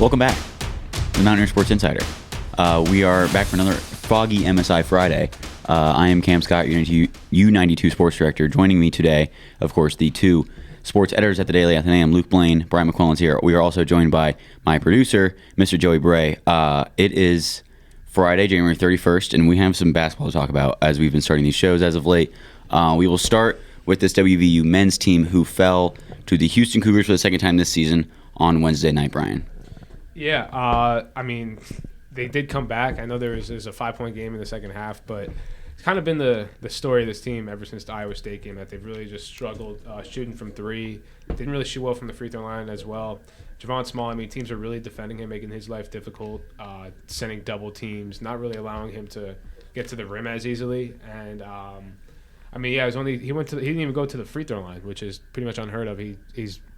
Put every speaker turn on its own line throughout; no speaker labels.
Welcome back to the Mountaineer Sports Insider. We are back for another foggy MSI Friday. I am Cam Scott, your U92 Sports Director. Joining me today, of course, the two sports editors at the Daily Athenaeum, Luke Blain, Brian McQuillen's here. We are also joined by my producer, Mr. Joey Bray. It is Friday, January 31st, and we have some basketball to talk about as we've been starting these shows as of late. We will start with this WVU men's team who fell to the Houston Cougars for the second time this season on Wednesday night, Brian.
Yeah, they did come back. I know there's a 5-point game in the second half, but it's kind of been the story of this team ever since the Iowa State game, that they've really just struggled shooting from three. Didn't really shoot well from the free throw line as well. Javon Small, teams are really defending him, making his life difficult, sending double teams, not really allowing him to get to the rim as easily. And he didn't even go to the free throw line, which is pretty much unheard of.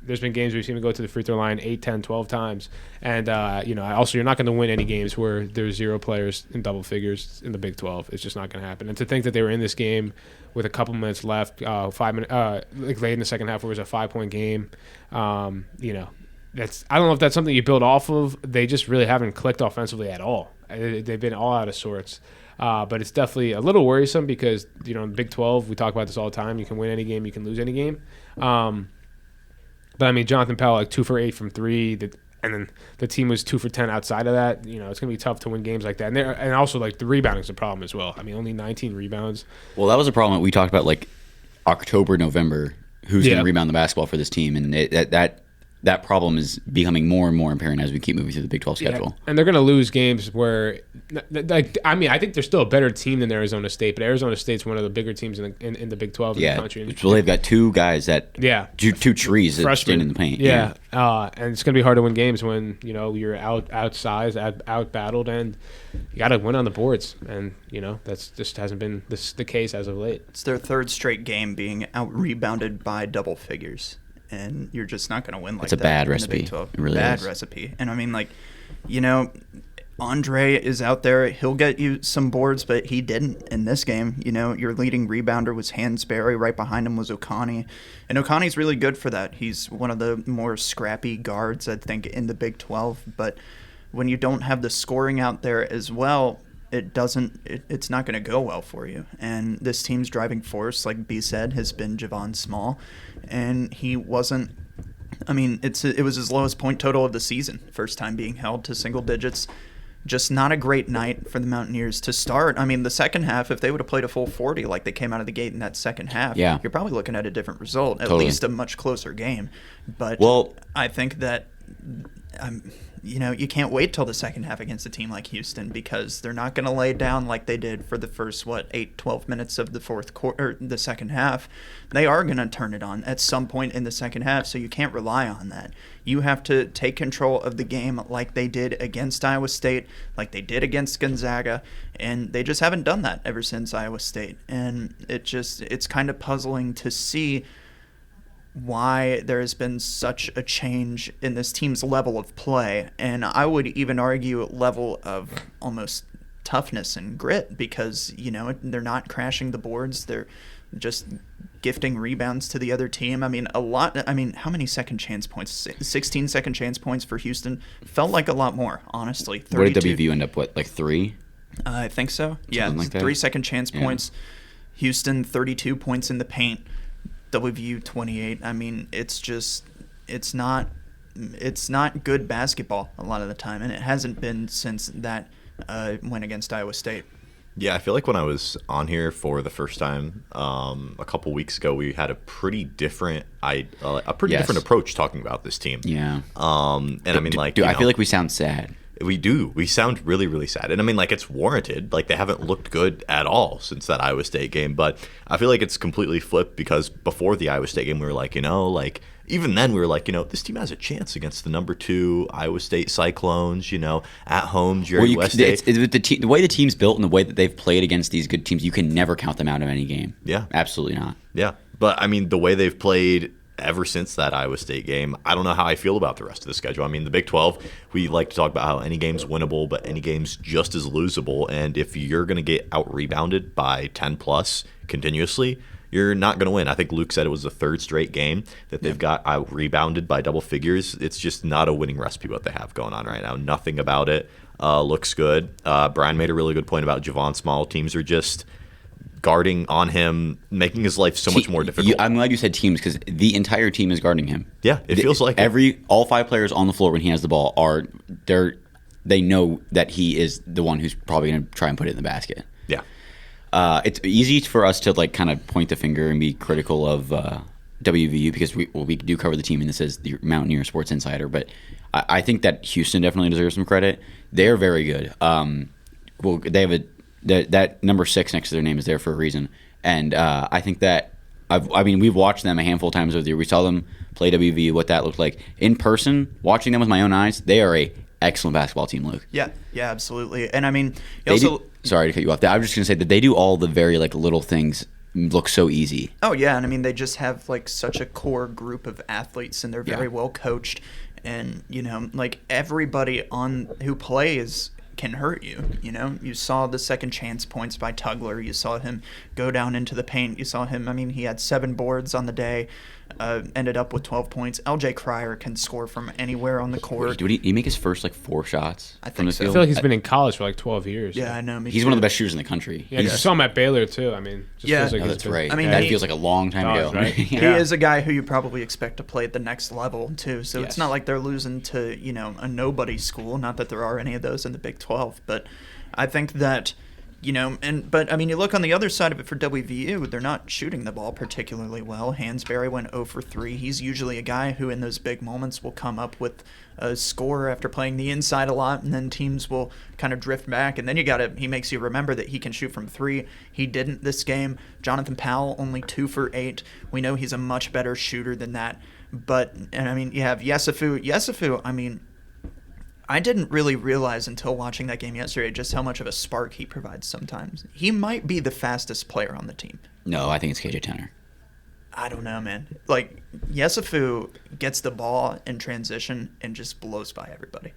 There's been games where you've seen him go to the free throw line 8, 10, 12 times. And, also you're not going to win any games where there's 0 players in double figures in the Big 12. It's just not going to happen. And to think that they were in this game with a couple minutes left, 5 minutes, late in the second half where it was a 5-point game, I don't know if that's something you build off of. They just really haven't clicked offensively at all. They've been all out of sorts. But it's definitely a little worrisome because, in Big 12, we talk about this all the time. You can win any game, you can lose any game. But Jonathan Powell, 2 for 8 from 3, and then the team was 2 for 10 outside of that. It's going to be tough to win games like that. And also, the rebounding is a problem as well. Only 19 rebounds. Well,
that was a problem that we talked about, October, November, who's going to rebound the basketball for this team. And that problem is becoming more and more apparent as we keep moving through the Big 12 schedule.
Yeah. And they're going to lose games where, I think they're still a better team than Arizona State, but Arizona State's one of the bigger teams in the Big 12 in the country.
So they've got two guys two trees that stand in the paint.
Yeah. And it's going to be hard to win games when, you're outsized, out-battled, and you got to win on the boards. And, that's just hasn't been the case as of late.
It's their third straight game being out-rebounded by double figures. And you're just not going to win like that.
It's a bad recipe.
Big 12.
It really
bad
is.
recipe. And Andre is out there. He'll get you some boards, but he didn't in this game. Your leading rebounder was Hansberry. Right behind him was Oconee. And Oconee's really good for that. He's one of the more scrappy guards, I think, in the Big 12. But when you don't have the scoring out there as well, it's not going to go well for you. And this team's driving force, like B said, has been Javon Small. And he wasn't – it was his lowest point total of the season, first time being held to single digits. Just not a great night for the Mountaineers to start. The second half, if they would have played a full 40 like they came out of the gate in that second half, you're probably looking at a different result, at least a much closer game. But I think that you can't wait till the second half against a team like Houston because they're not going to lay down like they did for the first, 8-12 minutes of the fourth quarter, the second half. They are going to turn it on at some point in the second half, so you can't rely on that. You have to take control of the game like they did against Iowa State, like they did against Gonzaga, and they just haven't done that ever since Iowa State. And it's kind of puzzling to see why there has been such a change in this team's level of play, and I would even argue level of almost toughness and grit because, they're not crashing the boards. They're just gifting rebounds to the other team. How many second chance points? 16 second chance points for Houston. Felt like a lot more, honestly. 32.
What did WVU end up, 3?
I think so.
Something like that.
3 second chance points. Houston, 32 points in the paint. WVU 28. It's not good basketball a lot of the time, and it hasn't been since that went against Iowa State.
Yeah, I feel like when I was on here for the first time a couple weeks ago, we had a pretty different different approach talking about this team.
Yeah.
I
feel like we sound sad.
We do. We sound really, really sad. And it's warranted. They haven't looked good at all since that Iowa State game. But I feel like it's completely flipped because before the Iowa State game, we were even then we were this team has a chance against the number 2 Iowa State Cyclones, at home, Jerry West.
The way the team's built and the way that they've played against these good teams, you can never count them out of any game.
Yeah.
Absolutely not.
Yeah. But, the way they've played ever since that Iowa State game, I don't know how I feel about the rest of the schedule. The Big 12, we like to talk about how any game's winnable, but any game's just as losable. And if you're going to get out-rebounded by 10-plus continuously, you're not going to win. I think Luke said it was the third straight game that they've got out rebounded by double figures. It's just not a winning recipe what they have going on right now. Nothing about it looks good. Brian made a really good point about Javon Small. Teams are just guarding on him, making his life so much more difficult.
I'm glad you said teams because the entire team is guarding him.
Yeah, it feels like
all 5 players on the floor when he has the ball they know that he is the one who's probably going to try and put it in the basket.
Yeah.
It's easy for us to like kind of point the finger and be critical of WVU because we do cover the team, and this is the Mountaineer Sports Insider. But I think that Houston definitely deserves some credit. They're very good. They have that number 6 next to their name is there for a reason, and I think that we've watched them a handful of times over the year. We saw them play WVU, what that looked like in person. Watching them with my own eyes, they are a excellent basketball team, Luke.
Yeah, absolutely. And I mean,
sorry to cut you off. I was just going to say that they do all the very like little things look so easy.
Oh yeah, and I mean they just have like such a core group of athletes, and they're very well coached, and like everybody who plays can hurt you. You saw the second chance points by Tugler. You saw him go down into the paint. You saw him. I mean, he had 7 boards on the day. Ended up with 12 points. LJ Cryer can score from anywhere on the court.
Did he make his first like 4 shots?
I think so.
I feel like he's been in college for like 12 years.
Yeah, I know.
He's one of the best shooters in the country.
Yeah, you saw him at Baylor too. I mean, feels like
that's right.
I mean,
that feels like a long time ago.
Right?
He is a guy who you probably expect to play at the next level too. So
Yes.
It's not like they're losing to a nobody school. Not that there are any of those in the Big 12, but I think that. But I mean, you look on the other side of it for WVU, they're not shooting the ball particularly well. Hansberry went 0 for 3. He's usually a guy who in those big moments will come up with a score after playing the inside a lot, and then teams will kind of drift back. And then he makes you remember that he can shoot from 3. He didn't this game. Jonathan Powell, only 2 for 8. We know he's a much better shooter than that. And I mean, you have Yesufu. Yesufu, I mean, I didn't really realize until watching that game yesterday just how much of a spark he provides sometimes. He might be the fastest player on the team.
No, I think it's KJ Tanner.
I don't know, man. Like, Yesufu gets the ball in transition and just blows by everybody.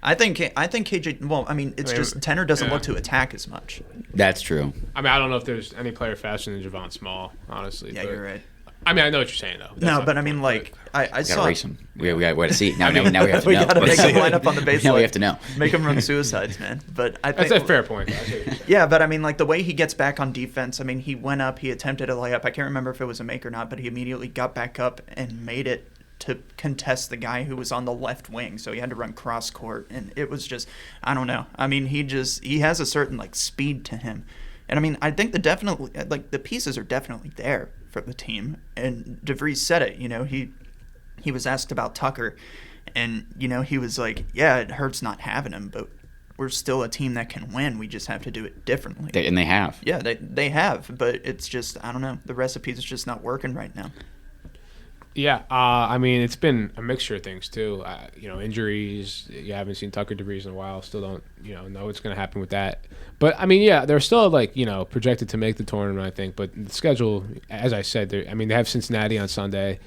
I think KJ. Well, I mean, just Tanner doesn't look to attack as much.
That's true.
I mean, I don't know if there's any player faster than Javon Small, honestly.
Yeah, you're right.
I mean, I know what you're saying, though.
No, but I mean, like, I saw.
Gotta race him. We got to see. Now we have to know.
We gotta make him line up on the baseline.
Now we have to know.
Make him run suicides, man. But I think
that's a fair point.
Yeah, but I mean, like the way he gets back on defense. I mean, he went up, he attempted a layup. I can't remember if it was a make or not, but he immediately got back up and made it to contest the guy who was on the left wing. So he had to run cross court, and it was just, I don't know. I mean, he has a certain like speed to him, and I mean, I think the pieces are definitely there for the team. And DeVries said it. He was asked about Tucker, and he was like, "Yeah, it hurts not having him, but we're still a team that can win. We just have to do it differently."
And they have.
Yeah, they have, but it's just, I don't know. The recipe is just not working right now.
Yeah, I mean, it's been a mixture of things too. Injuries. You haven't seen Tucker DeVries in a while. Still don't, know what's going to happen with that. But I mean, yeah, they're still projected to make the tournament, I think. But the schedule, as I said, they have Cincinnati on Sunday.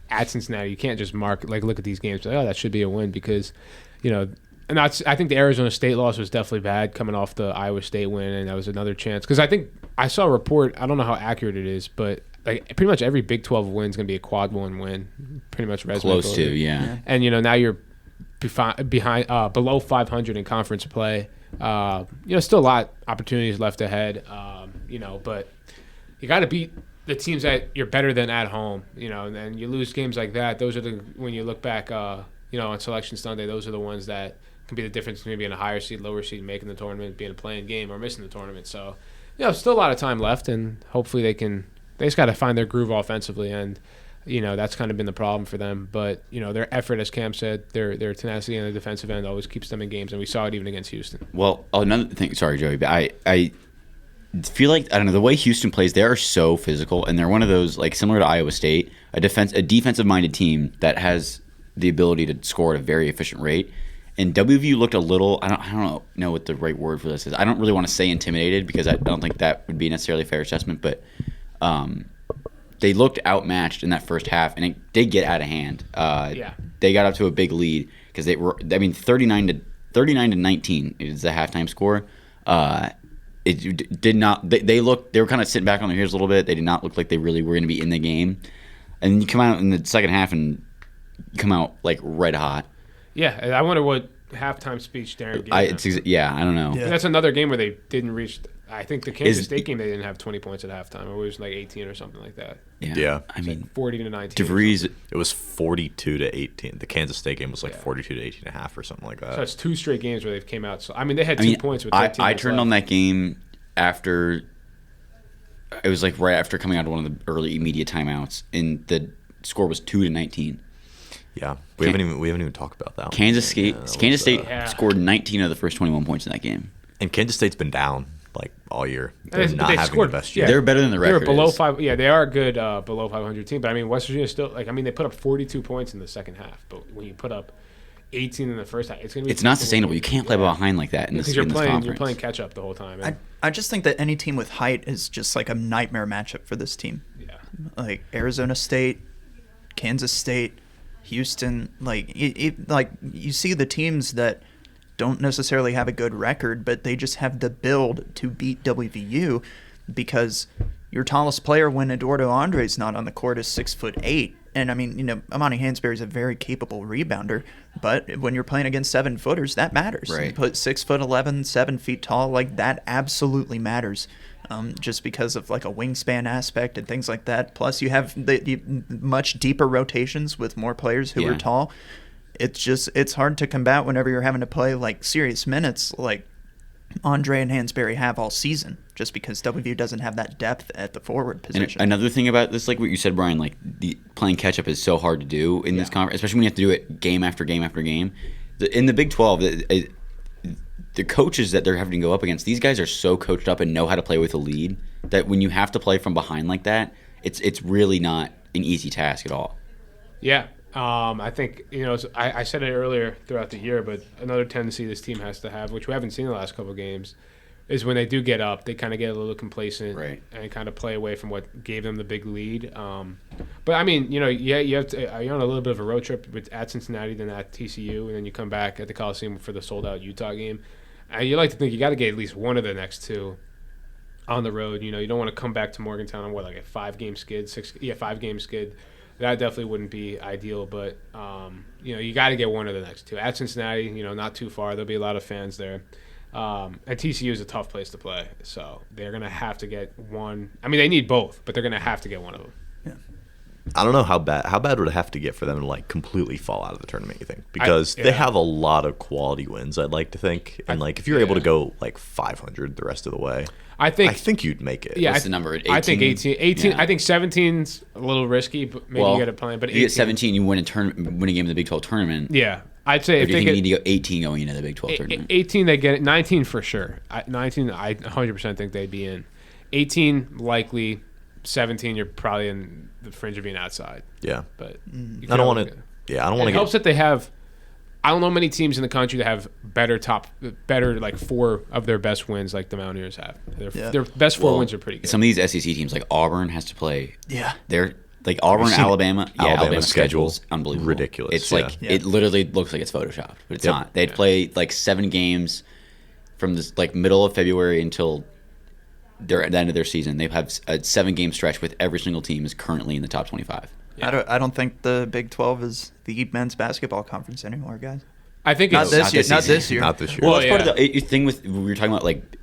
At Cincinnati, you can't just look at these games. Like, that should be a win because, and I think the Arizona State loss was definitely bad coming off the Iowa State win, and that was another chance. Because I think I saw a report. I don't know how accurate it is, but like pretty much every Big 12 win is going to be a quad 1 win. Pretty much
close to, yeah.
And now you're behind below 500 in conference play. Still a lot of opportunities left ahead. But you got to beat the teams that you're better than at home. And then you lose games like that. Those are when you look back, on Selection Sunday, those are the ones that can be the difference between being a higher seed, lower seed, making the tournament, being a playing game, or missing the tournament. So, still a lot of time left, and hopefully they just got to find their groove offensively, and that's kind of been the problem for them. But their effort, as Cam said, their tenacity on the defensive end always keeps them in games, and we saw it even against Houston.
Well, another thing, sorry, Joey, but I feel like, I don't know, the way Houston plays, they are so physical, and they're one of those, like similar to Iowa State, a defensive-minded team that has the ability to score at a very efficient rate. And WVU looked a little, I don't know what the right word for this is. I don't really want to say intimidated because I don't think that would be necessarily a fair assessment, but they looked outmatched in that first half, and it did get out of hand. They got up to a big lead because they were, 39 to 19 is the halftime score. did not. They were kind of sitting back on their heels a little bit. They did not look like they really were going to be in the game. And then you come out in the second half and you come out like red hot.
Yeah, and I wonder what halftime speech Darren gave.
I don't know.
Yeah.
That's another game where they didn't reach. I think the Kansas State game, they didn't have 20 points at halftime. Or it was like 18 or something like that.
Yeah.
I mean,
40-19.
DeVries.
It was 42-18. The Kansas State game was like 42-18.5 or something like that.
So it's 2 straight games where they've came out. So I mean, they had 2 points with 13
I turned on that game after. It was like right after coming out of one of the early media timeouts, and the score was 2-19.
Yeah, we haven't even talked about that.
Kansas State scored 19 of the first 21 points in that game,
and Kansas State's been down like all year. They're
But
not
they
having
scored,
the best year.
They're better than the record.
They were below
is.
5. Yeah, they are a good below 500 team. But I mean, West Virginia still they put up 42 points in the second half. But when you put up 18 in the first half, it's gonna be.
It's not sustainable. You can't play behind like that in this conference.
You're playing catch up the whole time. And,
I just think that any team with height is just like a nightmare matchup for this team.
yeah.
Like Arizona State, Kansas State, Houston, like you see the teams that don't necessarily have a good record, but they just have the build to beat WVU because your tallest player when Eduardo Andre's not on the court is 6'8". And I mean, Amani Hansberry is a very capable rebounder, but when you're playing against 7-footers, that matters.
Right.
You put 6'11", 7 feet tall, like that absolutely matters. Just because of like a wingspan aspect and things like that. Plus, you have the much deeper rotations with more players who are tall. It's hard to combat whenever you're having to play like serious minutes like Andre and Hansberry have all season, just because WVU doesn't have that depth at the forward position.
And another thing about this, like what you said, Brian, like the playing catch up is so hard to do in this conference, especially when you have to do it game after game after game. In the Big 12, the coaches that they're having to go up against, these guys are so coached up and know how to play with a lead that when you have to play from behind like that, it's really not an easy task at all.
Yeah. I think, I said it earlier throughout the year, but another tendency this team has to have, which we haven't seen in the last couple of games, is when they do get up, they kind of get a little complacent and kind of play away from what gave them the big lead. But, I mean, you have to, you're on a little bit of a road trip at Cincinnati, then at TCU, and then you come back at the Coliseum for the sold-out Utah game. And you like to think you got to get at least one of the next 2 on the road. You don't want to come back to Morgantown on, a 5-game skid, 5-game skid. That definitely wouldn't be ideal, but you got to get one of the next 2 at Cincinnati. Not too far. There'll be a lot of fans there, and TCU is a tough place to play, so they're gonna have to get one. I mean, they need both, but they're gonna have to get one of them.
Yeah.
I don't know how bad would it have to get for them to like completely fall out of the tournament, you think? Because they have a lot of quality wins, I'd like to think. And like if you're able to go like 500 the rest of the way, I think you'd make it.
Yeah, what's the number? 18?
I think 18. Yeah. I think 17's a little risky, but maybe you get a plan. But 18,
you get 17, you win a game in the Big 12 tournament.
Yeah, I'd say if
you
they
think you need to go 18 going into the Big 12 tournament.
18, they get it. 19 for sure. 19, I 100% think they'd be in. 18 likely. 17, you're probably in the fringe of being outside.
Yeah,
but
I don't want to. Yeah, I don't want to.
It helps that they have. I don't know many teams in the country that have better like 4 of their best wins like the Mountaineers have. Their best 4 wins are pretty good.
Some of these SEC teams like Auburn has to play.
Yeah,
they're like Auburn, Alabama. Alabama's schedule's unbelievable.
Ridiculous.
It's like it literally looks like it's photoshopped, but it's not. They'd play like 7 games from this like middle of February until they're at the end of their season. They have a 7-game stretch with every single team is currently in the top 25.
Yeah. I don't think the Big 12 is the men's basketball conference anymore, guys.
I think
not
it's
this year.
Not this year.
Well, that's part of the thing with we were talking about like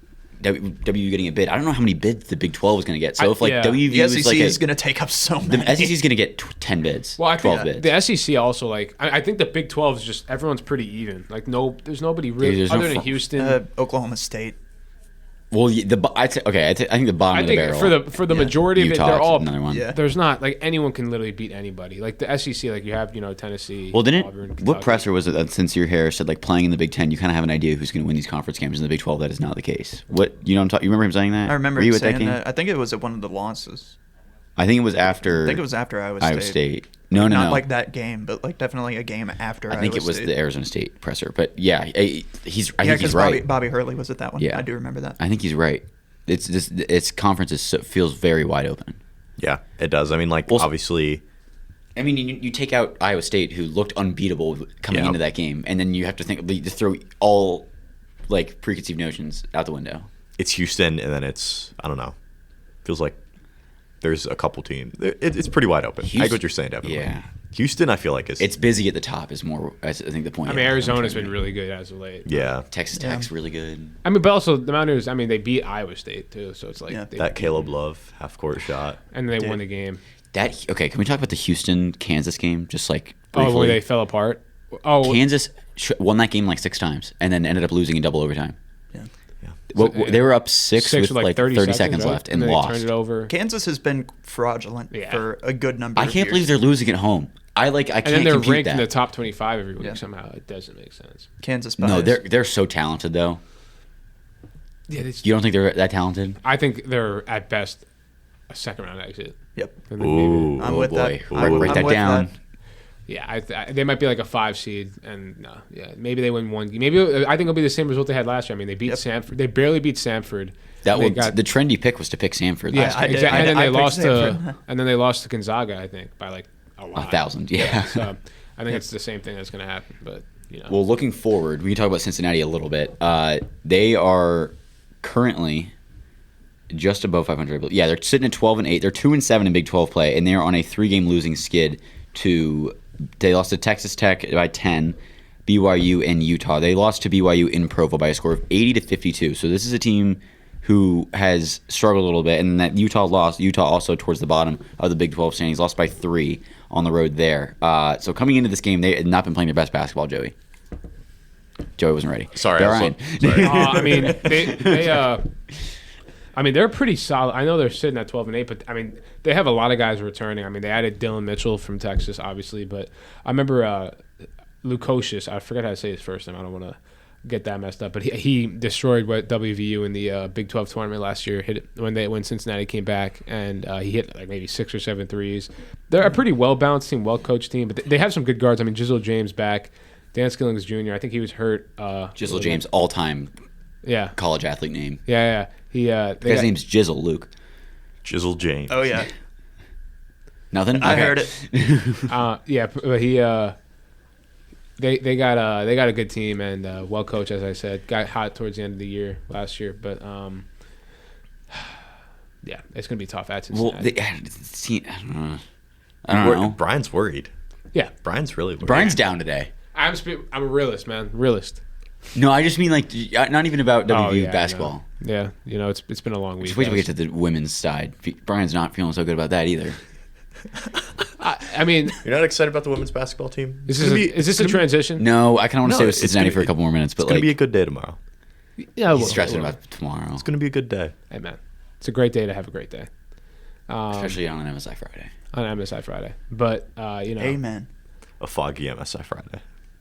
WU getting a bid. I don't know how many bids the Big 12 is going to get. So if like WVU
the SEC
is like
is going to take up so many.
The SEC is going to get 10 bids.
Well, I think
12 bids.
the SEC also like I think the Big 12 is just everyone's pretty even. Like there's nobody really other than Houston,
Oklahoma State.
Well, I think the bottom of the barrel.
for the majority
Utah,
of it, they're all
another one.
Yeah.
There's not like anyone can literally beat anybody. Like the SEC, like you have Tennessee.
Well,
Auburn,
what presser was it that Sincere Harris said like playing in the Big 10, you kind of have an idea who's going to win these conference games. In the Big 12, that is not the case. What you remember him saying that?
I remember
Were you
him
at that
saying
game?
that. I think it was at one of the losses.
I think it was after.
Iowa State.
No.
Not like that game, but like definitely a game after.
I think it was
State.
the Arizona State presser. But yeah, I think he's right.
Bobby Hurley was at that one.
Yeah,
I do remember that.
I think he's right. Its conference feels very wide open.
Yeah, it does. I mean, like obviously.
I mean, you take out Iowa State, who looked unbeatable coming into that game, and then you have to throw all like preconceived notions out the window.
it's Houston, and then it's, I don't know. Feels like there's a couple teams. It's pretty wide open. I get what you're saying, definitely.
Yeah.
Houston, I feel like
It's busy at the top is more, I think, the point.
I mean, Arizona's been really good as of late.
Yeah.
Texas Tech's really good.
I mean, but also the Mountaineers, I mean, they beat Iowa State, too. So it's like.
Yeah.
That Caleb Love half-court shot.
And they won the game.
Okay, can we talk about the Houston-Kansas game? Just like
Oh,
briefly.
where they fell apart? Oh,
Kansas won that game like 6 times and then ended up losing in double overtime.
Yeah.
They were up 6 with like 30 seconds
right?
left and
then
lost.
They turned it over.
Kansas has been fraudulent for a good number
I
of
can't
years.
believe they're losing at home. I can't
And then they're
compute
ranked
that.
in the top 25 every week
Yeah.
somehow. It doesn't make sense.
Kansas
No,
bias.
they're so talented though.
Yeah,
You don't think they're that talented?
I think they're at best a second round exit.
Yep.
And then maybe-
Ooh.
I'm
Oh
with
boy.
that. I'm
Write that
with
down.
that.
Yeah, they might be like a 5 seed, and no, yeah, maybe they win one. Maybe I think it'll be the same result they had last year. I mean, they beat Samford. They barely beat Samford.
That
They
was the trendy pick was to pick Samford.
Yeah,
last year.
exactly. And then
I
they
picked
lost
Samford.
to, and then they lost to Gonzaga, I think, by like a lot.
1,000. Yeah.
So I think it's the same thing that's going to happen. But you know,
Well, looking forward, we can talk about Cincinnati a little bit. They are currently just above 500. I believe. Yeah, they're sitting at 12-8. They're 2-7 in Big 12 play, and they are on a 3-game losing skid. They lost to Texas Tech by 10, BYU, and Utah. They lost to BYU in Provo by a score of 80-52. So this is a team who has struggled a little bit, and that Utah lost. Utah also towards the bottom of the Big 12 standings, lost by 3 on the road there. So coming into this game, they had not been playing their best basketball, Joey. Joey wasn't ready.
Sorry,
All
I was
right.
sorry.
I mean, I mean, they're pretty solid. I know they're sitting at 12-8, but I mean, they have a lot of guys returning. I mean, they added Dylan Mitchell from Texas, obviously, but I remember Lukosius. I forgot how to say his first name. I don't want to get that messed up, but he destroyed WVU in the Big 12 tournament last year. Hit it when Cincinnati came back, and he hit like maybe 6 or 7 threes. They're a pretty well balanced team, well coached team, but they have some good guards. I mean, Jizzle James back, Dan Skillings Jr. I think he was hurt.
Jizzle James, all-time
Yeah.
college athlete name.
Yeah.
His name's Jizzle, Luke.
Jizzle James.
Oh yeah,
Nothing?
I
Okay.
heard it.
Yeah, but he they got a good team and well coached, as I said. Got hot towards the end of the year last year, but yeah, it's gonna be tough at
Well,
Cincinnati.
I don't know.
Brian's worried.
Yeah,
Brian's really worried.
Brian's down today.
I'm a realist, man. Realist.
No, I just mean like not even about WVU
Oh, yeah,
basketball.
Yeah, you know, it's been a long week.
Just wait till we
guys.
get to the women's side. Brian's not feeling so good about that either.
I mean,
You're not excited about the women's basketball team?
is this a transition?
No, I kind of want to
No,
stay with
it's
Cincinnati
gonna
for a
be-
couple more minutes, but
It's going
like
to be a good day tomorrow.
Yeah,
he's stressing about tomorrow,
It's going to be a good day.
Hey, man, it's a great day to have a great day.
especially on an MSI Friday.
On MSI Friday, but you know,
Amen.
A foggy MSI Friday.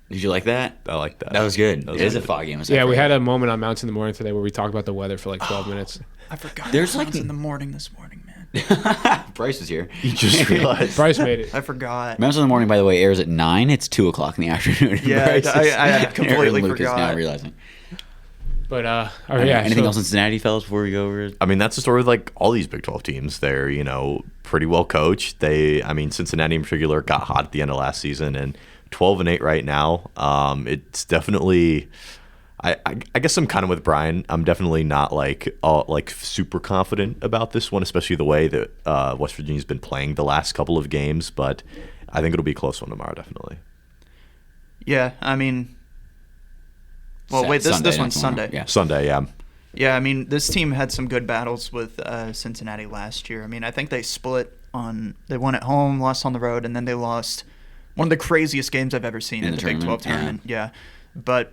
Did you like that?
I like that.
That was good.
That was
It is a
good.
foggy MSI
yeah, we
Friday.
had a moment on Mounts in the Morning today where we talked about the weather for like 12 minutes.
I forgot.
There's
that
like-
was in the morning this morning, man.
Bryce was here.
You just realized.
Bryce made it.
I forgot.
Mountains in the Morning, by the way, airs at 9. It's 2 o'clock in the afternoon.
Yeah,
Bryce is-
I completely
Luke is now
forgot.
realizing.
But yeah.
Anything
so-
else in Cincinnati, fellas, before we go over it?
I mean, that's the story with like all these Big 12 teams. They're, you know, pretty well coached. Cincinnati in particular got hot at the end of last season and 12-8 right now. It's definitely, I guess I'm kind of with Brian. I'm definitely not like super confident about this one, especially the way that West Virginia's been playing the last couple of games. But I think it'll be a close one tomorrow, definitely.
Yeah, I mean, well, wait, this
Sunday,
one's
not tomorrow.
Sunday.
Yeah.
Sunday, yeah.
Yeah, I mean, this team had some good battles with Cincinnati last year. I mean, I think they split they won at home, lost on the road, and then they lost one of the craziest games I've ever seen
In
in
the
the Big 12
tournament,
tournament. Yeah. But,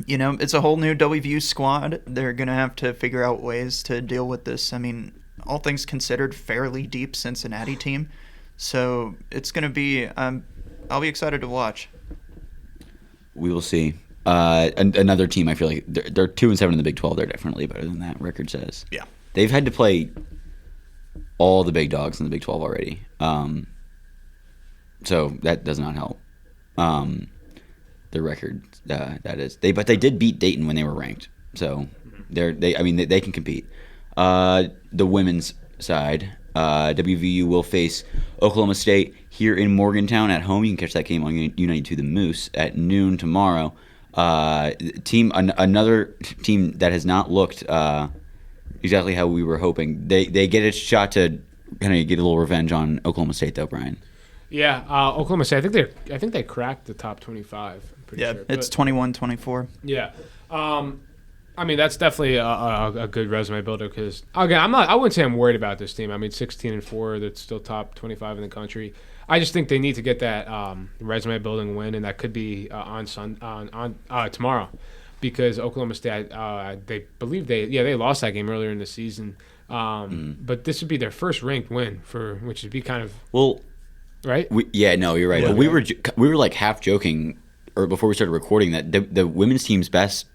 you know, it's a whole new WVU squad. They're going to have to figure out ways to deal with this. I mean, all things considered, fairly deep Cincinnati team. So it's going to be, I'll be excited to watch.
We will see. Another team, I feel like they're 2-7 in the Big 12. They're definitely better than that record says.
Yeah.
They've had to play all the big dogs in the Big 12 already. So that does not help. The record that is. But they did beat Dayton when they were ranked. So they can compete. The women's side, WVU will face Oklahoma State here in Morgantown at home. You can catch that game on U92 The Moose at noon tomorrow. Another team that has not looked exactly how we were hoping. They get a shot to kind of get a little revenge on Oklahoma State, though, Brian.
Yeah, Oklahoma State. I think they cracked the top 25. I'm pretty sure.
It's 21-24.
Yeah. I mean, that's definitely a good resume builder because, again, I wouldn't say I'm worried about this team. I mean, 16-4, that's still top 25 in the country. I just think they need to get that resume building win, and that could be on tomorrow, because Oklahoma State, they lost that game earlier in the season, but this would be their first ranked win which would be kind of right.
You're right.
Yeah,
we were like half joking, or before we started recording, that the women's team's best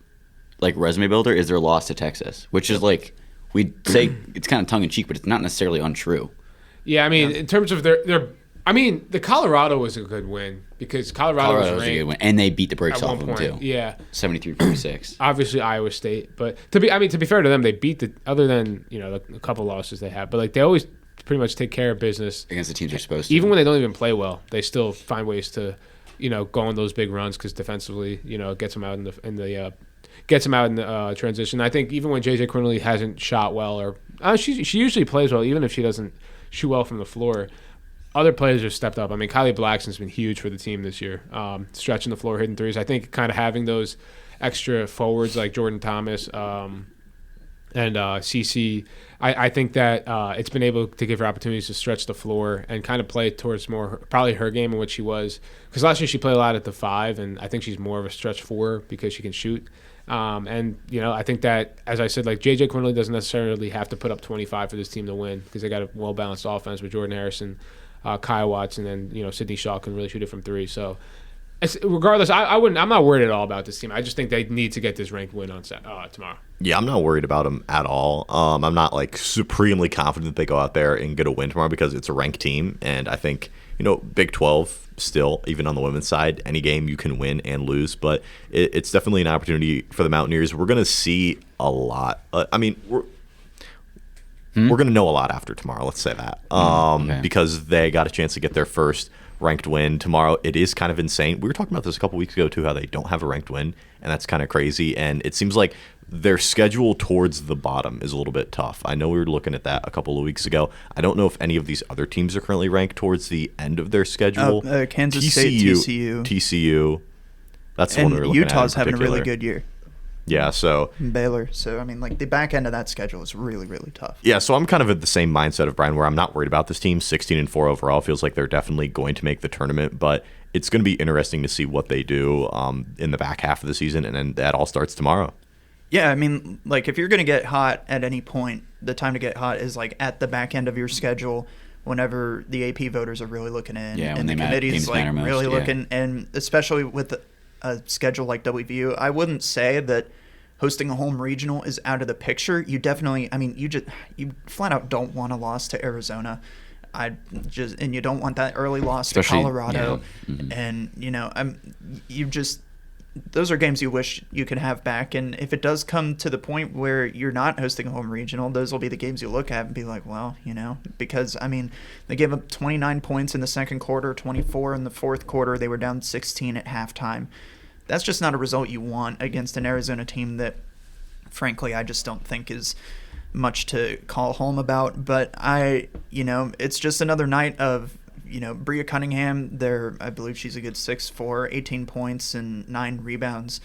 like resume builder is their loss to Texas, which is like we'd say it's kind of tongue in cheek, but it's not necessarily untrue.
Yeah, I mean, in terms of their I mean, the Colorado was a good win because Colorado was ranked
a good win, and they beat the brakes off them too.
Yeah,
73-46.
Obviously, Iowa State, but to be fair to them, they beat other than a couple losses they have, but like they always pretty much take care of business
against the teams they're supposed to.
Even when they don't even play well, they still find ways to go on those big runs because defensively, it gets them out in the transition. I think even when JJ Quinley hasn't shot well, or she usually plays well, even if she doesn't shoot well from the floor. Other players have stepped up. I mean, Kylie Blackson's been huge for the team this year, stretching the floor, hitting threes. I think kind of having those extra forwards like Jordan Thomas and CC, I think that it's been able to give her opportunities to stretch the floor and kind of play towards more probably her game in which she was. Because last year she played a lot at the 5, and I think she's more of a stretch 4 because she can shoot. I think that, as I said, like JJ Quinley doesn't necessarily have to put up 25 for this team to win because they got a well-balanced offense with Jordan Harrison, Kyle Watson, and Sydney Shaw can really shoot it from 3. So, regardless, I'm not worried at all about this team. I just think they need to get this ranked win on tomorrow.
Yeah, I'm not worried about them at all. I'm not like supremely confident that they go out there and get a win tomorrow because it's a ranked team, and I think Big 12 still, even on the women's side, any game you can win and lose, but it's definitely an opportunity for the Mountaineers. We're going to see a lot. We're going to know a lot after tomorrow, let's say that, because they got a chance to get their first ranked win tomorrow. It is kind of insane. We were talking about this a couple weeks ago, too, how they don't have a ranked win, and that's kind of crazy, and it seems like their schedule towards the bottom is a little bit tough. I know we were looking at that a couple of weeks ago. I don't know if any of these other teams are currently ranked towards the end of their schedule.
Kansas State,
TCU. That's the one we were looking at.
Utah's having a really good year.
Yeah, so
Baylor. So I mean, like the back end of that schedule is really, really tough.
Yeah, so I'm kind of at the same mindset of Brian, where I'm not worried about this team. 16-4 overall feels like they're definitely going to make the tournament, but it's going to be interesting to see what they do in the back half of the season, and then that all starts tomorrow.
Yeah, I mean, like if you're going to get hot at any point, the time to get hot is like at the back end of your schedule, whenever the AP voters are really looking in, and the committee's like really looking, and especially with a schedule like WVU, I wouldn't say that hosting a home regional is out of the picture. You definitely, I mean, you flat out don't want a loss to Arizona. And you don't want that early loss especially to Colorado. Yeah. Mm-hmm. And those are games you wish you could have back. And if it does come to the point where you're not hosting a home regional, those will be the games you look at and be like, well, because I mean, they gave up 29 points in the second quarter, 24 in the fourth quarter. They were down 16 at halftime. That's just not a result you want against an Arizona team that, frankly, I just don't think is much to call home about. But it's just another night of, Bria Cunningham. I believe she's a good 6'4", 18 points and 9 rebounds.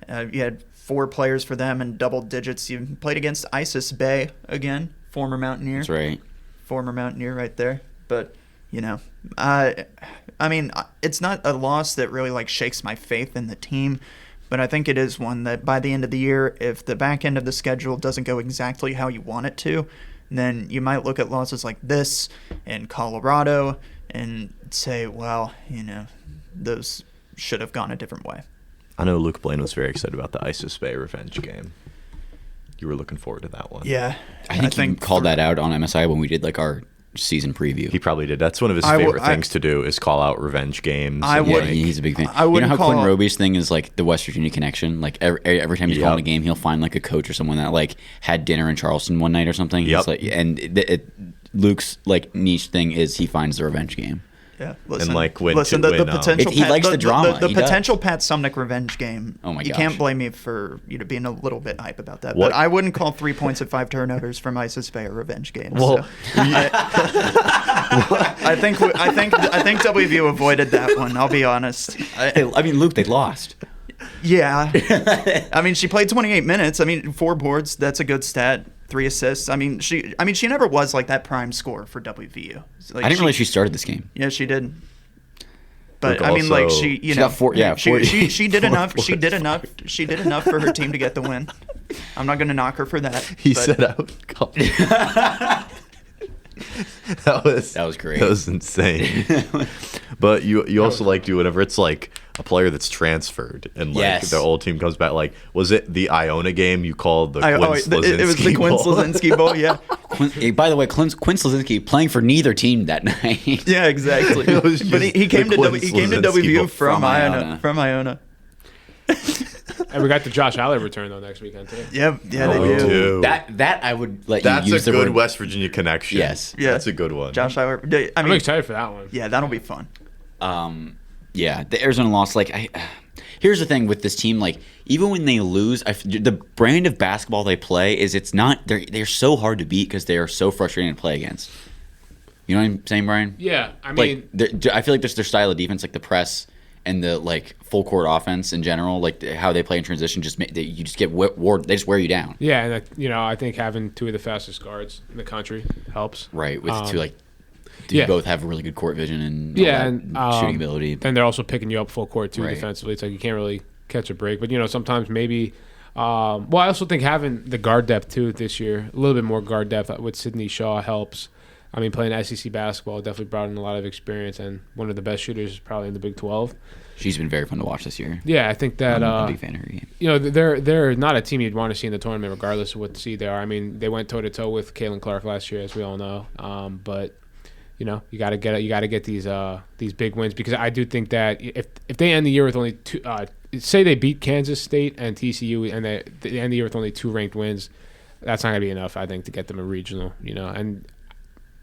You had 4 players for them in double digits. You played against Isis Bay again, former Mountaineer.
That's right.
Former Mountaineer right there. But, I mean, it's not a loss that really like shakes my faith in the team, but I think it is one that by the end of the year, if the back end of the schedule doesn't go exactly how you want it to, then you might look at losses like this in Colorado and say, well, those should have gone a different way.
I know Luke Blain was very excited about the Isis Bay revenge game. You were looking forward to that one.
Yeah.
I think he called that out on MSI when we did like our season preview.
He probably did. That's one of his favorite things to do is call out revenge games.
He's a big fan. You know how Quinn Roby's thing is like the West Virginia connection? Like every time he's calling a game, he'll find like a coach or someone that like had dinner in Charleston one night or something.
Yep.
Luke's like niche thing is he finds the revenge game.
Yeah, listen,
and like
the potential.
He likes the drama.
The
He does.
potential Pat Sumnick revenge game.
Oh my
You
gosh.
can't blame me for being a little bit hype about that.
What?
But I wouldn't call 3 points and 5 turnovers from Isis Bay a revenge game.
Well,
so. I think WVU avoided that one. I'll be honest.
I mean, Luke, they lost.
Yeah. I mean, she played 28 minutes. I mean, 4 boards. That's a good stat. 3 assists. I mean, she never was like that prime scorer for WVU. Like,
I didn't realize she started this game.
Yeah, she did. But
Luke
I mean, like
also-
she
got 40.
she did enough. She did enough. She did enough for her team to get the win. I'm not going to knock her for that.
he
but
said out. That was
great.
That was insane. But you also like do whenever it's like a player that's transferred and like
Yes.
their old team comes back. Like, was it the Iona game you called the
it was the Quinn Slazinski Bowl. Yeah.
By the way, Quinn Slazinski playing for neither team that night.
Yeah, exactly.
It was
But
just
he came
the
to
Quinn
WVU
Slazinski
from Iona.
Iona.
From Iona.
And we got the Josh Allen return though next weekend too.
Yeah,
Oh,
they do.
dude.
That I would let
That's
you use
a
the
good
word.
West Virginia connection.
Yes.
Yeah.
That's a good one.
Josh Eiler. I
I'm
mean,
excited for that one.
yeah, that'll be fun.
Yeah, the Arizona loss. Like, here's the thing with this team. Like, even when they lose, the brand of basketball they play is it's not. They're so hard to beat because they are so frustrating to play against. You know what I'm saying, Brian?
Yeah, I mean,
Like, I feel like just their style of defense, like the press and the like full court offense in general, like how they play in transition, you just get they just wear you down.
yeah, and I think having 2 of the fastest guards in the country helps.
Right, with two like.
yeah.
You both have really good court vision and
and
shooting ability.
And they're also picking you up full court too
Right.
defensively. It's like you can't really catch a break. But sometimes maybe. I also think having the guard depth too this year, a little bit more guard depth with Sydney Shaw helps. I mean, playing SEC basketball definitely brought in a lot of experience, and one of the best shooters is probably in the Big 12.
She's been very fun to watch this year.
Yeah, I think that
I'm a big fan of her game.
they're not a team you'd want to see in the tournament, regardless of what seed they are. I mean, they went toe to toe with Caitlin Clark last year, as we all know. But you got to get these big wins, because I do think that if they end the year with only 2, say they beat Kansas State and TCU, and they end the year with only 2 ranked wins, that's not gonna be enough, I think, to get them a regional. And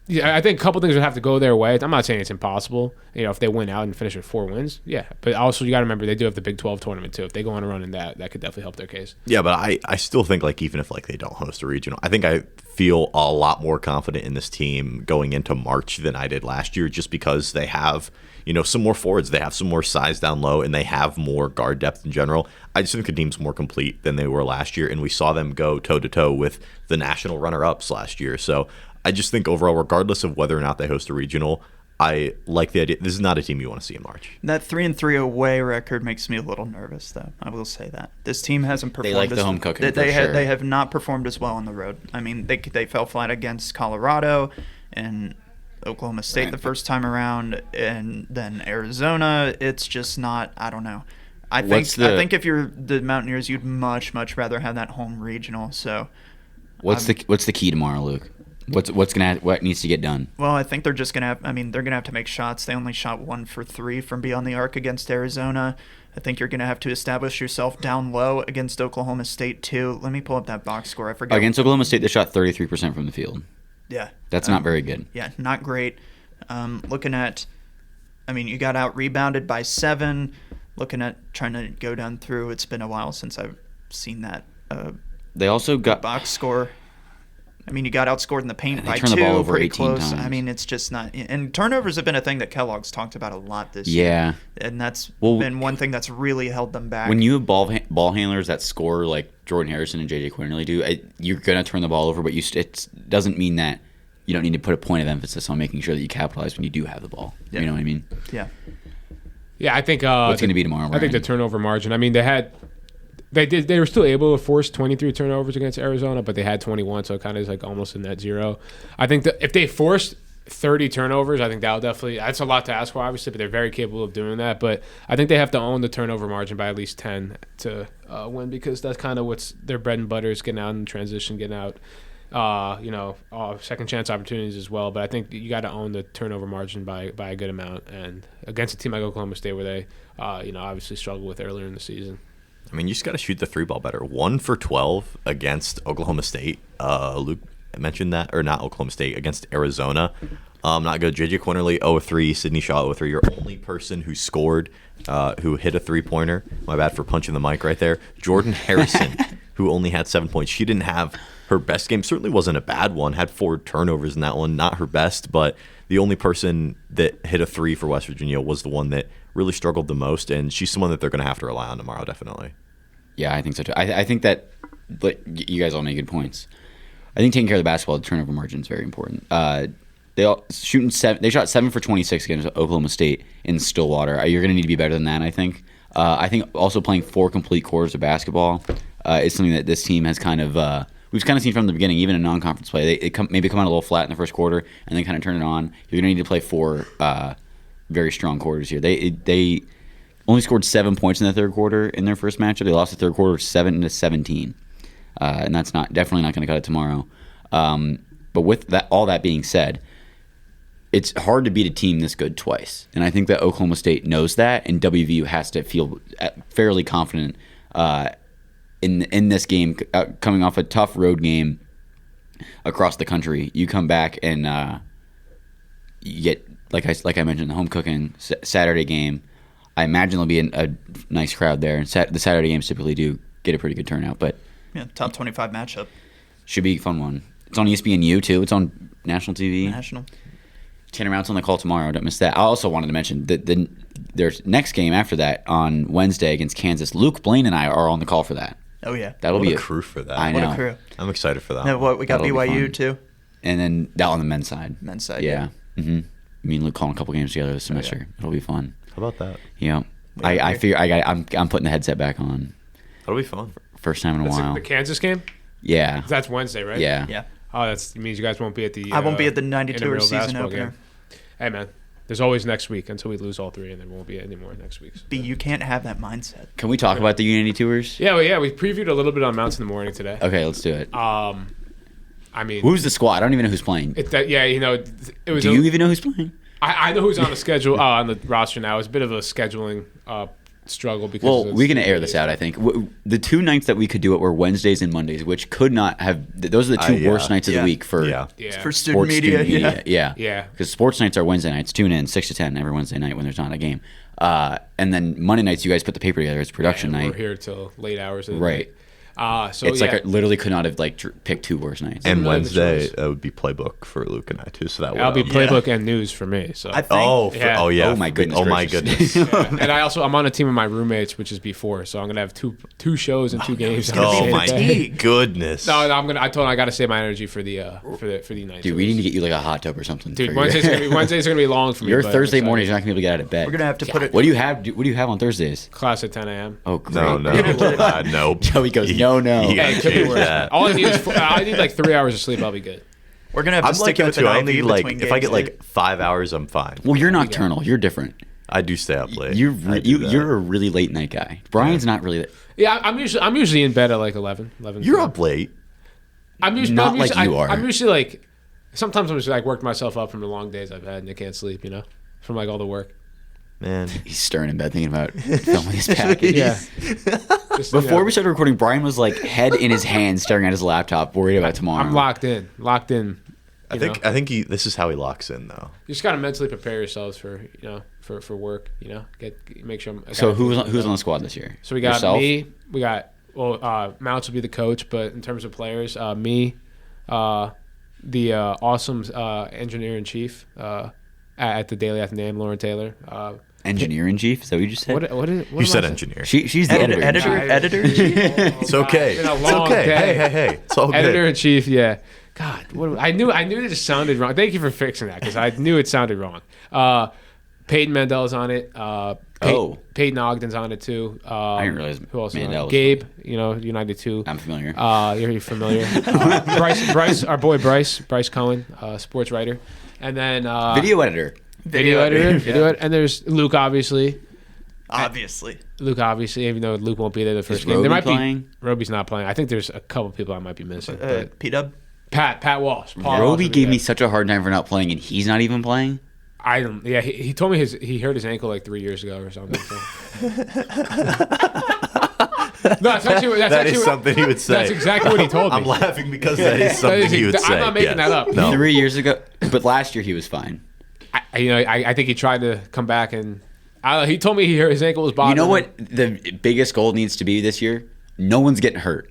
yeah, I think a couple things would have to go their way. I'm not saying it's impossible. If they win out and finish with 4 wins, yeah. But also you got to remember they do have the Big 12 tournament too. If they go on a run in that could definitely help their case.
Yeah, but I still think like even if like they don't host a regional, I think I feel a lot more confident in this team going into March than I did last year, just because they have some more forwards, they have some more size down low, and they have more guard depth in general. I just think the team's more complete than they were last year, and we saw them go toe to toe with the national runner-ups last year. So I just think overall, regardless of whether or not they host a regional, I like the idea. This is not a team you want to see in March.
That 3-3 away record makes me a little nervous, though. I will say that this team hasn't performed.
They like the home cooking.
They have not performed as well on the road. I mean, they fell flat against Colorado and Oklahoma State the first time around, and then Arizona. It's just not. I don't know. I think if you're the Mountaineers, you'd much rather have that home regional. So,
what's the key tomorrow, Luke? What needs to get done?
Well, I think they're just gonna have. I mean, they're gonna have to make shots. They only shot 1 for 3 from beyond the arc against Arizona. I think you're gonna have to establish yourself down low against Oklahoma State too. Let me pull up that box score. I forgot.
Against Oklahoma State, they shot 33% from the field.
Yeah,
That's not very good.
Yeah, not great. Looking at, I mean, you got out rebounded by 7. Looking at trying to go down through. It's been a while since I've seen that.
They also got
box score. I mean, you got outscored in the paint by 2.
turned the ball over
pretty
18
close.
times.
I mean, it's just not. And turnovers have been a thing that Kellogg's talked about a lot this year.
Yeah.
And that's been one thing that's really held them back.
When you have ball handlers that score like Jordan Harrison and J.J. Quinterly do, you're going to turn the ball over, but it doesn't mean that you don't need to put a point of emphasis on making sure that you capitalize when you do have the ball.
Yeah.
You know what I mean?
Yeah.
Yeah, I think
what's going to be tomorrow,
I think the
Brian?
turnover margin. I mean, they were still able to force 23 turnovers against Arizona, but they had 21, so it kind of is like almost in net zero. I think that if they forced 30 turnovers, I think that's a lot to ask for, obviously, but they're very capable of doing that. But I think they have to own the turnover margin by at least 10 to win, because that's kind of what's their bread and butter, is getting out in transition, getting out second chance opportunities as well. But I think you got to own the turnover margin by a good amount, and against a team like Oklahoma State, where they obviously struggled with earlier in the season.
I mean, you just got to shoot the 3 ball better. 1 for 12 against Oklahoma State. Luke mentioned that, or not Oklahoma State, against Arizona. Not good. JJ Quinterly, 0-3. Sydney Shaw, 0-3. Your only person who scored, who hit a three-pointer. My bad for punching the mic right there. Jordan Harrison, who only had 7 points. She didn't have her best game. Certainly wasn't a bad one. Had 4 turnovers in that one. Not her best, but the only person that hit a 3 for West Virginia was the one that really struggled the most, and she's someone that they're going to have to rely on tomorrow, definitely.
Yeah, I think so too. I think that, but you guys all make good points. I think taking care of the basketball, the turnover margin is very important. They shot 7 for 26 against Oklahoma State in Stillwater. You're going to need to be better than that, I think. I think also playing 4 complete quarters of basketball is something that this team has kind of we've kind of seen from the beginning, even in non-conference play. They maybe come out a little flat in the first quarter and then kind of turn it on. You're going to need to play 4 very strong quarters here. They only scored 7 points in the third quarter in their first matchup. They lost the third quarter 7-17, and that's definitely not going to cut it tomorrow. But with that, all that being said, it's hard to beat a team this good twice, and I think that Oklahoma State knows that, and WVU has to feel fairly confident in this game, coming off a tough road game across the country. You come back and you get, like I mentioned, the home cooking Saturday game. I imagine there'll be a nice crowd there, and the Saturday games typically do get a pretty good turnout. But
yeah, top 25 matchup.
Should be a fun one. It's on ESPNU too. It's on national TV.
National.
Tanner Mount's on the call tomorrow. Don't miss that. I also wanted to mention that there's next game after that on Wednesday against Kansas. Luke, Blain, and I are on the call for that.
Oh yeah,
that'll
what
be
a crew for that.
I know.
What a crew.
I'm excited for that.
No, what we got
That'll be
BYU
fun.
too.
And then that on the men's side.
Men's side.
Yeah. Mm-hmm. Me and Luke calling a couple games together this semester.
yeah.
It'll be fun.
How about that?
Yeah. I figure I'm putting the headset back on.
That'll be fun.
First time in a while.
The Kansas game?
Yeah.
That's Wednesday, right?
Yeah.
Yeah.
Oh, that means you guys won't be at the.
I won't be at the 92er
intramural
season
basketball
opener.
game. Hey man, there's always next week until we lose all 3, and there won't be any more next week.
B, you can't have that mindset.
Can we talk about the Unity Tours?
Yeah, we previewed a little bit on Mounts in the Morning today.
Okay, let's do it.
I mean,
Who's the squad? I don't even know who's playing.
it was.
Do you even know who's playing?
I know who's on the schedule on the roster now. It's a bit of a scheduling struggle because.
Well, we're going to air this out, I think. The 2 nights that we could do it were Wednesdays and Mondays, which could not have. Those are the 2 worst nights of the week for
Yeah.
For student media.
Yeah.
Yeah.
Because sports nights are Wednesday nights. Tune in 6 to 10 every Wednesday night when there's not a game. And then Monday nights, you guys put the paper together. It's production night.
We're here till late hours of the
Right.
night. So
It's
yeah.
like I literally could not have picked 2 worst nights.
And
really the
Wednesday
choice.
would be playbook for Luke and I too. So that
That'll be
would
playbook and news for me. So
I think.
Yeah.
Oh, my goodness
Oh my
gracious.
goodness.
Yeah. And I'm on a team with my roommates, which is B4, so I'm gonna have two shows and 2 games. on the
Oh
same
my
day.
goodness.
No, I told him I gotta save my energy for the United.
Dude, we need to get you like a hot tub or something.
Dude,
for your-
Wednesday's gonna be long for me.
Your
but
Thursday
I'm
mornings, you're
excited.
not going to be able to get out of bed.
We're gonna have to put it.
What do you have? What do you have on Thursdays?
Class at 10 a.m.
Oh, great.
No. Nope.
Joey goes, no.
You
Yeah,
gotta
it could be
change
worse.
that.
All I need is I need like 3 hours of sleep. I'll be good.
We're gonna have to
I'm
stick
like
it
him
with
too. I
an
only
IV
like
between
if I get
games,
like 5 hours, I'm fine.
Well, you're nocturnal. You're different.
I do stay up late.
You're
I do that.
you're a really late night guy. Brian's not really.
Yeah, I'm usually in bed at like 11.
You're up late.
I'm usually
Not like you are.
I'm usually like sometimes I'm just like worked myself up from the long days I've had and I can't sleep. From like all the work.
Man.
He's stirring in bed thinking about filming his package.
Yeah. Just,
Before we started recording, Brian was like head in his hands, staring at his laptop, worried about tomorrow.
I'm locked in.
I think this is how he locks in though.
You just gotta mentally prepare yourselves for for work. Make sure.
So who's on the squad this year?
So we got
Yourself?
me. We got Mounts will be the coach, but in terms of players, me, the awesome engineer in chief at the Daily Athenaeum, Lauren Taylor.
Engineer in chief? Is that what you just said?
What
You said engineer.
She's the editor.
editor.
It's okay.
It's been a
It's
long
okay.
day.
Hey. It's all good.
Editor in chief, yeah. God, I knew it just sounded wrong. Thank you for fixing that because I knew it sounded wrong. Peyton Mandel's on it. Peyton Ogden's on it too.
I didn't realize
who else is on
Mandel
it?
was
Gabe, United 2.
I'm familiar.
You're familiar. Bryce, our boy Bryce Cohen, sports writer, and then
Video editor.
video editor, and there's Luke, obviously.
Obviously.
Even though Luke won't be there the first
Is
game.
Roby
There might
playing?
be Roby's not playing. I think there's a couple people I might be missing. But
P-Dub.
Pat Walsh. Paul
Roby
Walsh will be
gave me
there.
such a hard time for not playing, and he's not even playing.
I don't. Yeah, he told me he hurt his ankle like 3 years ago or something. So. No,
That is something he would say.
That's exactly what he told me.
I'm laughing because that is something he would say.
I'm not making
yes.
that up.
No.
3 years ago. but last year he was fine.
I think he tried to come back and he told me his ankle was bothering
You know
him.
what the biggest goal needs to be this year? No one's getting hurt.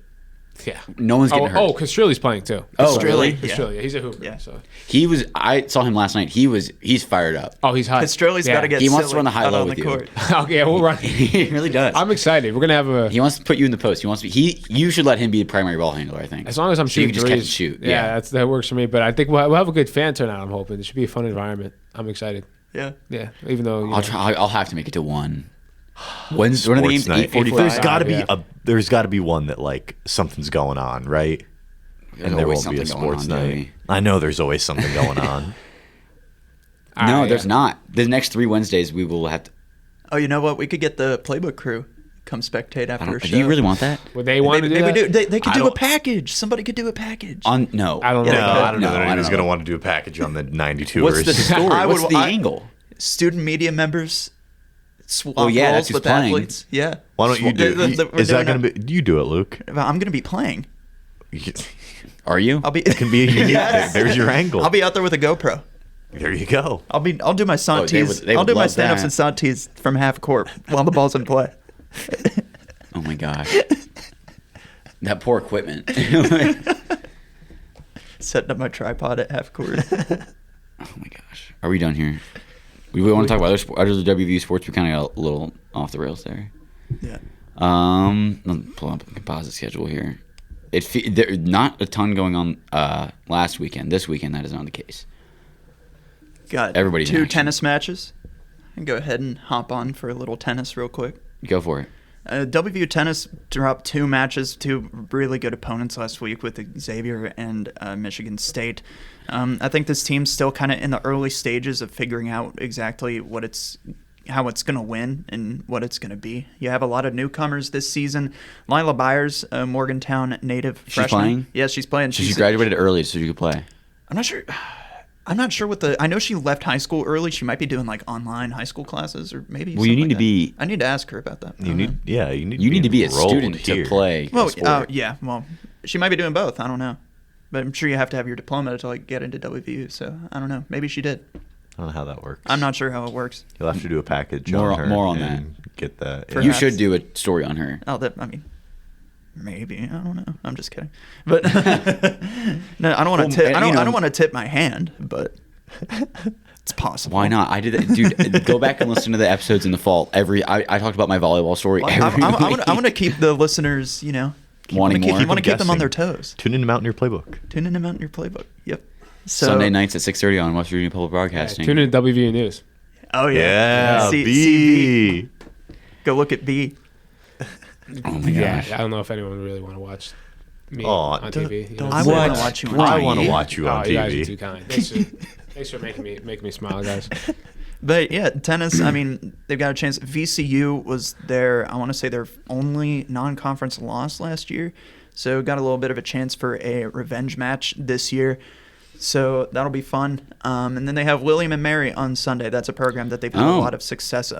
Yeah.
No one's getting hurt.
Oh, because Streley's playing too.
Oh, really?
Streley, he's a hooper.
Yeah.
So.
I saw him last night. He's fired up.
Oh, he's hot.
Streley's got to get
He wants to
silly
run the high
out
low
on
with
the
you.
court.
Okay, yeah, we'll run.
He really does.
I'm excited. We're gonna have a.
He wants to put you in the post. He wants to be. You should let him be the primary ball handler. I think.
As long as I'm
so you
shooting
can just catch and
threes.
shoot.
Yeah, that works for me. But I think we'll have a good fan turnout. I'm hoping it should be a fun environment. I'm excited.
Yeah.
Yeah, even though
I'll try. I'll have to make it to 1. When's one of the games?
Sports night.
8:45.
There's got to be one that like something's going on, right?
There's
And there
always
won't be a
something going
sports
on,
night.
Joey.
I know there's always something going on.
No, there's not. The next 3 Wednesdays we will have to.
Oh, you know what? We could get the playbook crew come spectate after a show.
Do you really want that?
Would they want to do
Maybe
that?
they could
I
do a
don't-
package. Somebody could do a package.
No.
I don't know.
No, I don't know
No,
that
I
anyone's
don't
going to
know.
want to do a package on the 92ers.
What's the story?
I
What's
would-
the
I-
angle?
Student media members swap
Well, yeah,
roles
that's who's
with
playing.
athletes. Yeah.
Why don't you do
We're
Is that
doing
going to be... You do it, Luke.
I'm going to be playing.
Are you?
I'll be.
It can be...
Yes.
There's your angle.
I'll be out there with a GoPro.
There you go.
I'll do my stunt
they
tees.
would- they
I'll
would
do my
love
stand-ups
that.
and stunt tees from half court while the ball's in play.
Oh my gosh. That poor equipment.
Setting up my tripod at half court.
Oh my gosh. Are we done here? We want to talk about other WVU sports. We kind of got a little off the rails there.
Yeah.
Let me pull up the composite schedule here. There not a ton going on last weekend. This weekend, that is not the case.
Got
Everybody's in
2
action.
tennis matches. I can go ahead and hop on for a little tennis real quick.
Go for it.
WVU tennis dropped 2 matches, 2 really good opponents last week with Xavier and Michigan State. I think this team's still kind of in the early stages of figuring out exactly how it's going to win and what it's going to be. You have a lot of newcomers this season. Lila Byers, a Morgantown native freshman.
Playing?
Yes, she's playing.
So she graduated early so you could play.
I'm not sure. I'm not sure I know she left high school early. She might be doing like online high school classes or maybe.
Well, you
something
need
like
to
that.
be-
I need to ask her about that. I
You
don't
need...
know.
Yeah, you need
You need to be a
enrolled
student
here.
to play.
Well,
the sport.
yeah. Well, she might be doing both. I don't know, but I'm sure you have to have your diploma to like get into WVU. So I don't know. Maybe she did.
I don't know how that works.
I'm not sure how it works.
You'll have to do a package
More-
on her.
more on
and Get that.
For-
You
Perhaps.
should do a story on her.
Maybe I don't know. I'm just kidding. But no, I don't want
Well,
to tip.
and,
I
you know-
don't want to tip my hand, but it's possible.
Why not? I did that, dude. Go back and listen to the episodes in the fall. I talked about my volleyball story
Well,
every week.
I want to keep the listeners,
Wanting more?
You want to keep them on
Guessing.
their toes.
Tune into Mountaineer Playbook.
Tune in to Mountaineer Playbook. Yep. So,
Sunday nights at 6:30 on West Virginia Public
Yeah,
Broadcasting.
tune in to WVU News.
Oh yeah.
Yeah,
See
B.
Go look at B.
Oh my
Yeah,
gosh.
I don't know if anyone would really want to watch me
Aw,
on
don't-
TV. you
don't
know?
I
say
want
that.
to watch you on
I
TV.
want to watch you on
You guys are
TV.
too kind. Thanks for making me smile, guys.
But yeah, tennis, I mean, they've got a chance. VCU was their only non-conference loss last year. So got a little bit of a chance for a revenge match this year. So that'll be fun. And then they have William and Mary on Sunday. That's a program that they've had a
Oh.
lot of success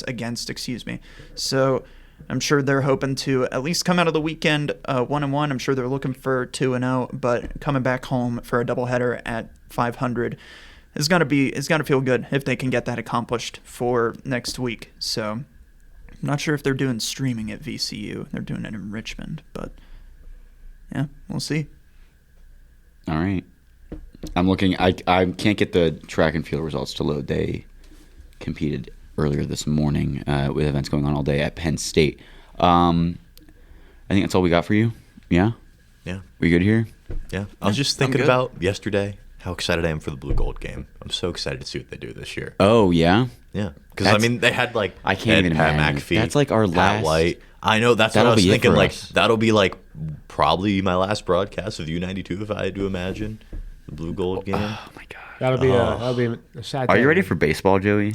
against, excuse me. So I'm sure they're hoping to at least come out of the weekend 1-1. I'm sure they're looking for 2-0, but coming back home for a doubleheader at 500 it's gonna feel good if they can get that accomplished for next week. So I'm not sure if they're doing streaming at VCU. They're doing it in Richmond, but yeah, we'll see.
All right. I'm looking. I can't get the track and field results to load. They competed earlier this morning with events going on all day at Penn State. I think that's all we got for you. Yeah?
Yeah.
We good here?
Yeah. I was just
I'm
thinking
good.
about yesterday how excited I am for the Blue Gold game. I'm so excited to see what they do this year.
Oh, yeah?
Yeah. Because,
That's-
they had,
I can't even
Pat
imagine.
McAfee.
That's like our
Pat
last-
White. I know. That's what I
That'll
was
be it
thinking.
for
Like,
us.
that'll be, probably my last broadcast of U92 if I had to imagine. The Blue Gold game.
Oh, my God.
That'll be a sad
Are
day,
you ready
man.
for baseball, Joey?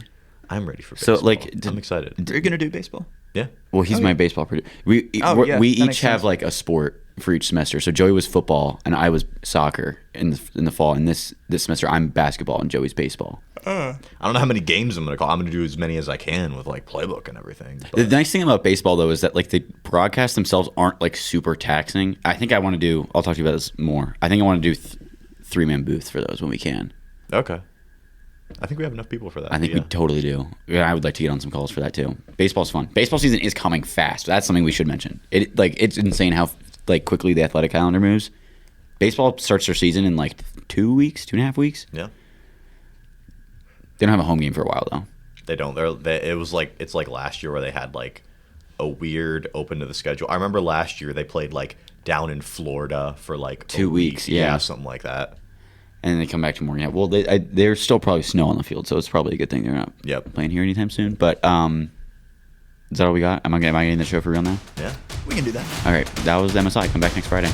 I'm ready for
So,
baseball. I'm excited.
Are you gonna do baseball?
Yeah.
Well, he's my baseball producer. We
Oh,
we
yeah, that
each
makes
have
sense.
like a sport for each semester. So Joey was football and I was soccer in the fall. And this semester I'm basketball and Joey's baseball.
I don't know how many games I'm going to call. I'm going to do as many as I can with playbook and everything.
The nice thing about baseball though is that the broadcasts themselves aren't super taxing. I think I want to do. I'll talk to you about this more. I think I want to do 3-man booth for those when we can.
Okay. I think we have enough people for that.
I think we totally do. Yeah, I would like to get on some calls for that too. Baseball's fun. Baseball season is coming fast. That's something we should mention. It's insane how quickly the athletic calendar moves. Baseball starts their season in 2 weeks, 2.5 weeks.
Yeah.
They don't have a home game for a while though.
They don't. It's like last year where they had a weird open to the schedule. I remember last year they played down in Florida for
2 weeks. Yeah,
something like that.
And then they come back to Morgan. Well, there's still probably snow on the field, so it's probably a good thing they're not playing here anytime soon. But is that all we got? Am I getting the show for real now?
Yeah.
We can do that.
All right. That was MSI. Come back next Friday.